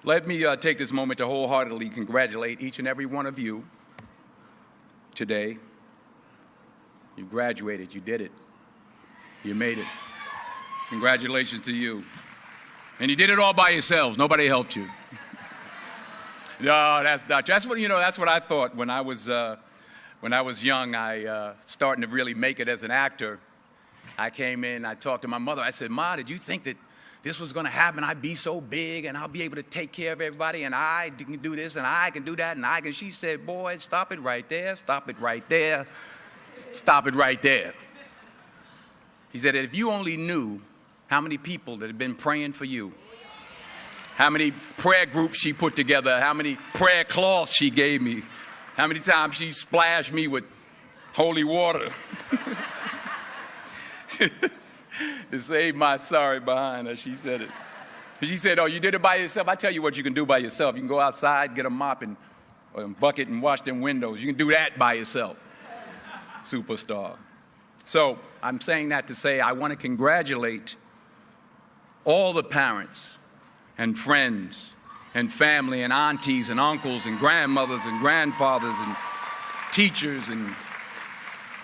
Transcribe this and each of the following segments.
Let me take this moment to wholeheartedly congratulate each and every one of you today. You graduated. You did it. You made it. Congratulations to you. And you did it all by yourselves. Nobody helped you. No, that's not true. That's what I thought when I was young. I starting to really make it as an actor. I came in. I talked to my mother. I said, "Ma, did you think that this was going to happen? I'd be so big, and I'll be able to take care of everybody, and I can do this, and I can do that, and I can." She said, "Boy, stop it right there. Stop it right there. Stop it right there." He said that if you only knew how many people that have been praying for you, how many prayer groups she put together, how many prayer cloths she gave me, how many times she splashed me with holy water to save my sorry behind her, she said it. She said, "Oh, you did it by yourself? I tell you what you can do by yourself. You can go outside, get a mop and a bucket and wash them windows. You can do that by yourself." Superstar. So I'm saying that to say I want to congratulate all the parents and friends and family and aunties and uncles and grandmothers and grandfathers and teachers and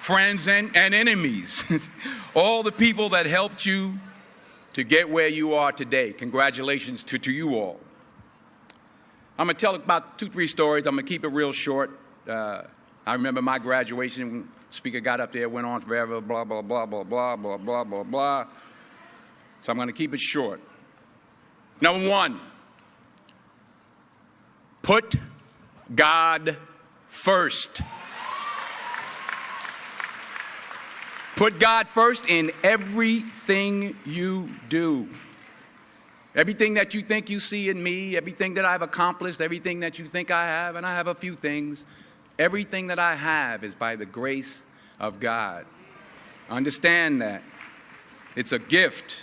friends and enemies, all the people that helped you to get where you are today. Congratulations to you all. I'm going to tell about 2-3 stories. I'm going to keep it real short. I remember my graduation. Speaker got up there, went on forever, blah, blah, blah, blah, blah, blah, blah, blah, blah. So I'm going to keep it short. Number 1, put God first. Put God first in everything you do. Everything that you think you see in me, everything that I've accomplished, everything that you think I have, and I have a few things, everything that I have is by the grace of God. Understand that. It's a gift.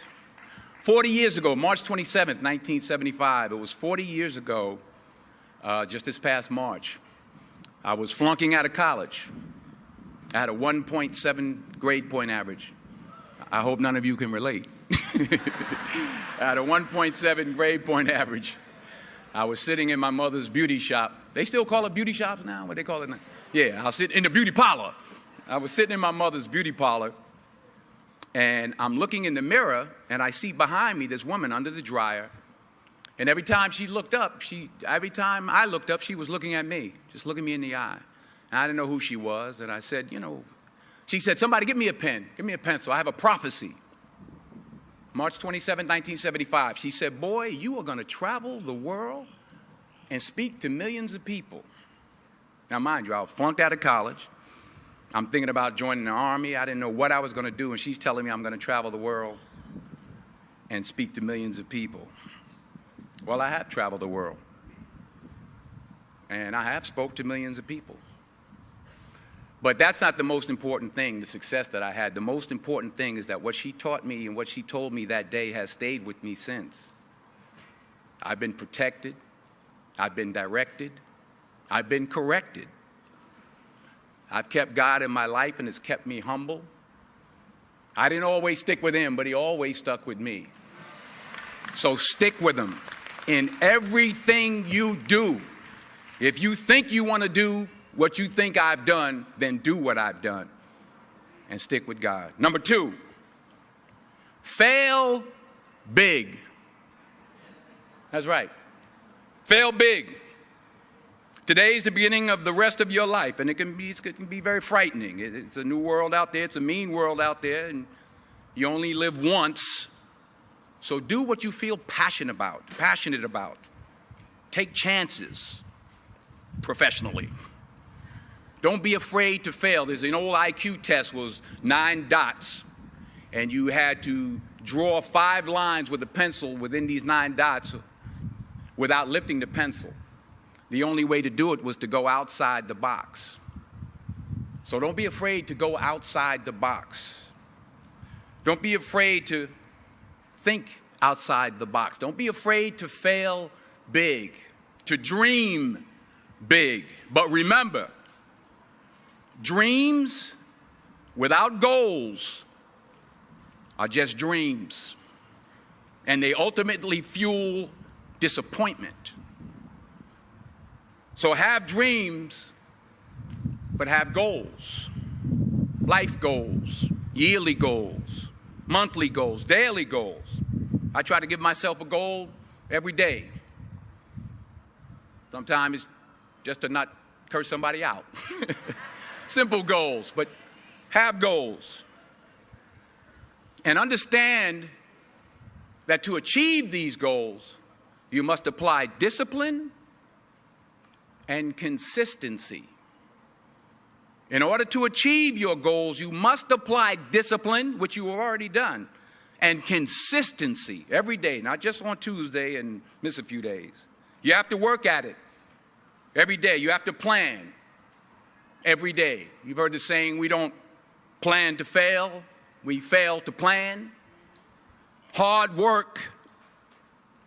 40 years ago, March 27th, 1975, it was 40 years ago, just this past March, I was flunking out of college. I had a 1.7 grade point average. I hope none of you can relate. I had a 1.7 grade point average. I was sitting in my mother's beauty shop. They still call it beauty shops now? What they call it now? Yeah, I was sitting in the beauty parlor. I was sitting in my mother's beauty parlor, and I'm looking in the mirror, and I see behind me this woman under the dryer. And every time she looked up, every time I looked up, she was looking at me, just looking me in the eye. And I didn't know who she was, and I said, she said, "Somebody give me a pen, give me a pencil. I have a prophecy." March 27, 1975, she said, "Boy, you are going to travel the world and speak to millions of people." Now, mind you, I was flunked out of college. I'm thinking about joining the Army. I didn't know what I was going to do, and she's telling me I'm going to travel the world and speak to millions of people. Well, I have traveled the world, and I have spoke to millions of people. But that's not the most important thing, the success that I had. The most important thing is that what she taught me and what she told me that day has stayed with me since. I've been protected. I've been directed. I've been corrected. I've kept God in my life, and it's kept me humble. I didn't always stick with him, but he always stuck with me. So stick with him in everything you do. If you think you want to do what you think I've done, then do what I've done and stick with God. Number 2, fail big. That's right. Fail big. Today's the beginning of the rest of your life, and it can be very frightening. It's a new world out there. It's a mean world out there, and you only live once. So do what you feel passionate about. Take chances professionally. Don't be afraid to fail. There's an old IQ test, was 9 dots, and you had to draw 5 lines with a pencil within these 9 dots without lifting the pencil. The only way to do it was to go outside the box. So don't be afraid to go outside the box. Don't be afraid to think outside the box. Don't be afraid to fail big, to dream big. But remember, dreams without goals are just dreams, and they ultimately fuel disappointment. So have dreams, but have goals. Life goals, yearly goals, monthly goals, daily goals. I try to give myself a goal every day. Sometimes it's just to not curse somebody out. Simple goals, but have goals. And understand that to achieve these goals, you must apply discipline and consistency. In order to achieve your goals, you must apply discipline, which you have already done, and consistency every day, not just on Tuesday and miss a few days. You have to work at it every day. You have to plan every day. You've heard the saying, we don't plan to fail, we fail to plan. Hard work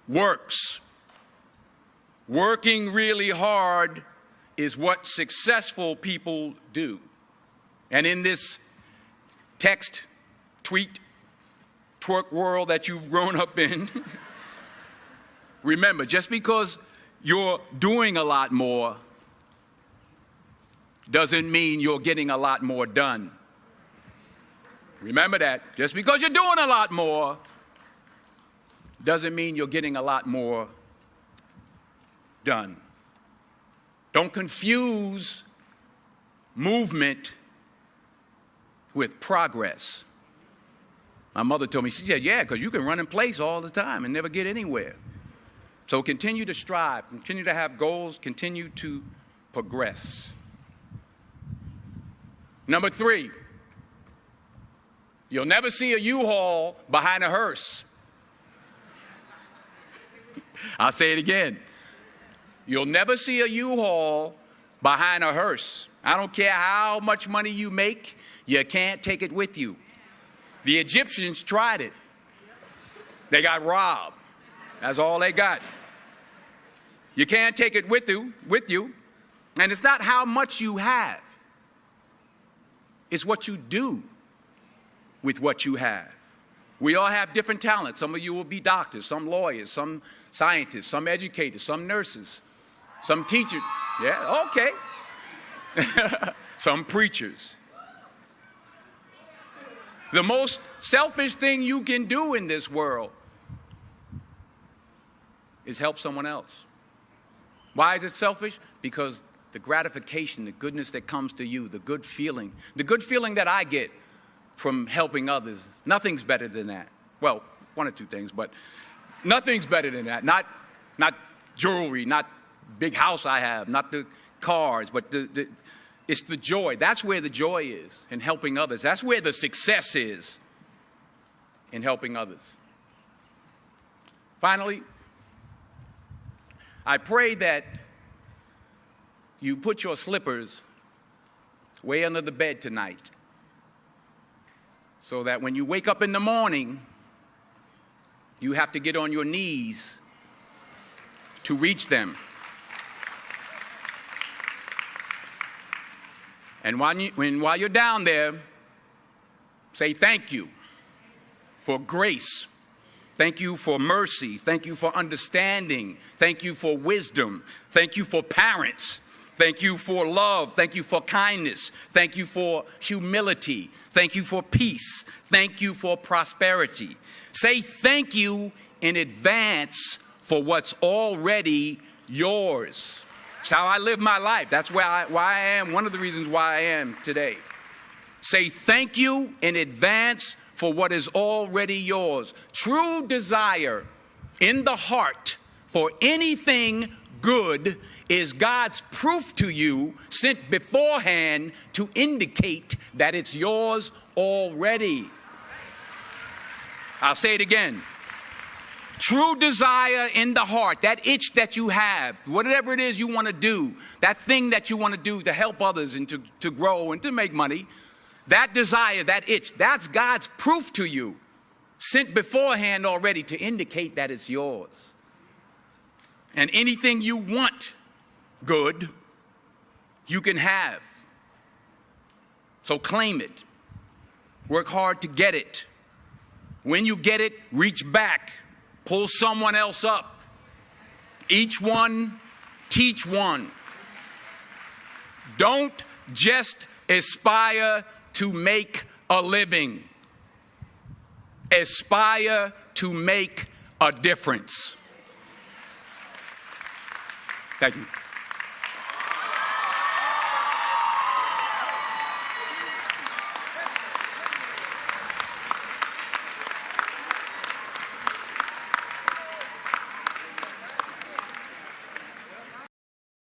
works. Working really hard is what successful people do. And in this text, tweet, twerk world that you've grown up in, remember, just because you're doing a lot more doesn't mean you're getting a lot more done. Remember that. Just because you're doing a lot more doesn't mean you're getting a lot more done. Don't confuse movement with progress. My mother told me, she said, yeah, because you can run in place all the time and never get anywhere. So continue to strive, continue to have goals, continue to progress. Number 3, you'll never see a U-Haul behind a hearse. I'll say it again. You'll never see a U-Haul behind a hearse. I don't care how much money you make, you can't take it with you. The Egyptians tried it. They got robbed. That's all they got. You can't take it with you. And it's not how much you have. It's what you do with what you have. We all have different talents. Some of you will be doctors, some lawyers, some scientists, some educators, some nurses, some teachers. Yeah, okay. Some preachers. The most selfish thing you can do in this world is help someone else. Why is it selfish? Because the gratification, the goodness that comes to you, the good feeling that I get from helping others, nothing's better than that. Well, one or two things, but nothing's better than that. Not jewelry, not big house I have, not the cars, but it's the joy. That's where the joy is, in helping others. That's where the success is, in helping others. Finally, I pray that you put your slippers way under the bed tonight, so that when you wake up in the morning, you have to get on your knees to reach them. And while you're down there, say thank you for grace. Thank you for mercy. Thank you for understanding. Thank you for wisdom. Thank you for parents. Thank you for love. Thank you for kindness. Thank you for humility. Thank you for peace. Thank you for prosperity. Say thank you in advance for what's already yours. It's how I live my life. That's why I am, one of the reasons why I am today. Say thank you in advance for what is already yours. True desire in the heart for anything good is God's proof to you, sent beforehand to indicate that it's yours already. I'll say it again. True desire in the heart, that itch that you have, whatever it is you want to do, that thing that you want to do to help others and to grow and to make money, that desire, that itch, that's God's proof to you, sent beforehand already to indicate that it's yours. And anything you want good, you can have. So claim it. Work hard to get it. When you get it, reach back. Pull someone else up. each one, teach one. Don't just aspire to make a living. Aspire to make a difference. Thank you.